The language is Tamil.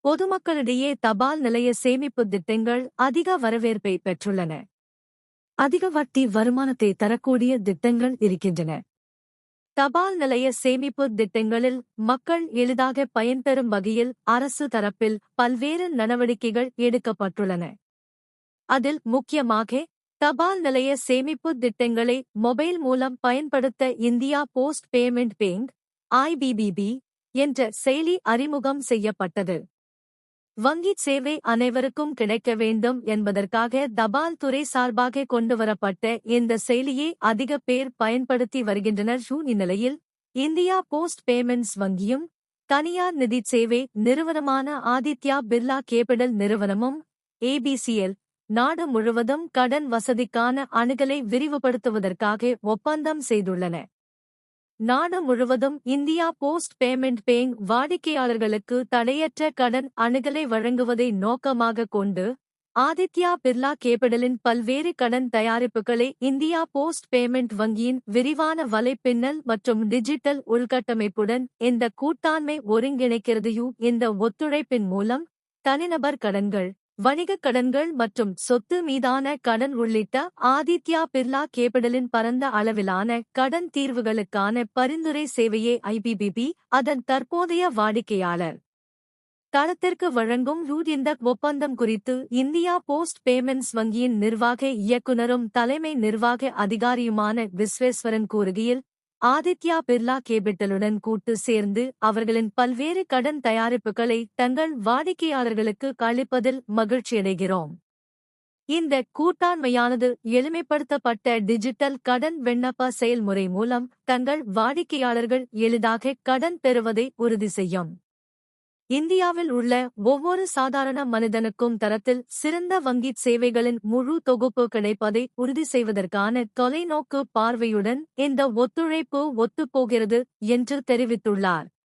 பொதுமக்களிடையே தபால் நிலைய சேமிப்பு திட்டங்கள் அதிக வரவேற்பை பெற்றுள்ளன. அதிக வட்டி வருமானத்தை தரக்கூடிய திட்டங்கள் இருக்கின்றன. தபால் நிலைய சேமிப்பு திட்டங்களில் மக்கள் எளிதாக பயன்பெறும் வகையில் அரசு தரப்பில் பல்வேறு நடவடிக்கைகள் எடுக்கப்பட்டுள்ளன. அதில் முக்கியமாக தபால் நிலைய சேமிப்பு திட்டங்களை மொபைல் மூலம் பயன்படுத்த India post payment bank (IBPB) என்ற செயலி அறிமுகம் செய்யப்பட்டது. வங்கிச் சேவை அனைவருக்கும் கிடைக்க வேண்டும் என்பதற்காக தபால் துறை சார்பாக கொண்டுவரப்பட்ட இந்த செயலியை அதிக பேர் பயன்படுத்தி வருகின்றனர். இந்நிலையில் இந்தியா போஸ்ட் பேமெண்ட்ஸ் வங்கியும் தனியார் நிதிச் சேவை நிறுவனமான ஆதித்யா பிர்லா கேபிடல் நிறுவனமும் ABCL நாடு முழுவதும் கடன் வசதிக்கான அணுகலை விரிவுபடுத்துவதற்காக ஒப்பந்தம் செய்துள்ளன. நாடு முழுவதும் இந்தியா போஸ்ட் பேமெண்ட் பேங்க் வாடிக்கையாளர்களுக்கு தடையற்ற கடன் அணுகலை வழங்குவதை நோக்கமாக கொண்டு ஆதித்யா பிர்லா கேபிடலின் பல்வேறு கடன் தயாரிப்புகளை இந்தியா போஸ்ட் பேமெண்ட் வங்கியின் விரிவான வலைப்பின்னல் மற்றும் டிஜிட்டல் உள்கட்டமைப்புடன் இந்த கூட்டாண்மை ஒருங்கிணைக்கிறது. இந்த ஒத்துழைப்பின் மூலம் தனிநபர் கடன்கள், வணிகக் கடன்கள் மற்றும் சொத்து மீதான கடன் உள்ளிட்ட ஆதித்யா பிர்லா கேபிடலின் பரந்த அளவிலான கடன் தீர்வுகளுக்கான பரிந்துரை சேவையை IBPB அதன் தற்போதைய வாடிக்கையாளர் தளத்திற்கு வழங்கும். இந்த ஒப்பந்தம் குறித்து இந்தியா போஸ்ட் பேமெண்ட்ஸ் வங்கியின் நிர்வாக இயக்குநரும் தலைமை நிர்வாக அதிகாரியுமான விஸ்வேஸ்வரன் கூறுகையில், ஆதித்யா பிர்லா கேபிட்டலுடன் கூட்டு சேர்ந்து அவர்களின் பல்வேறு கடன் தயாரிப்புகளை தங்கள் வாடிக்கையாளர்களுக்கு அளிப்பதில் மகிழ்ச்சியடைகிறோம். இந்த கூட்டாண்மையானது எளிமைப்படுத்தப்பட்ட டிஜிட்டல் கடன் விண்ணப்ப செயல்முறை மூலம் தங்கள் வாடிக்கையாளர்கள் எளிதாக கடன் பெறுவதை உறுதி செய்யும். இந்தியாவில் உள்ள ஒவ்வொரு சாதாரண மனிதனுக்கும் தரத்தில் சிறந்த வங்கிச் சேவைகளின் முழு தொகுப்பு கிடைப்பதை உறுதி செய்வதற்கான தொலைநோக்கு பார்வையுடன் இந்த ஒத்துழைப்பு ஒத்துப்போகிறது என்று தெரிவித்துள்ளார்.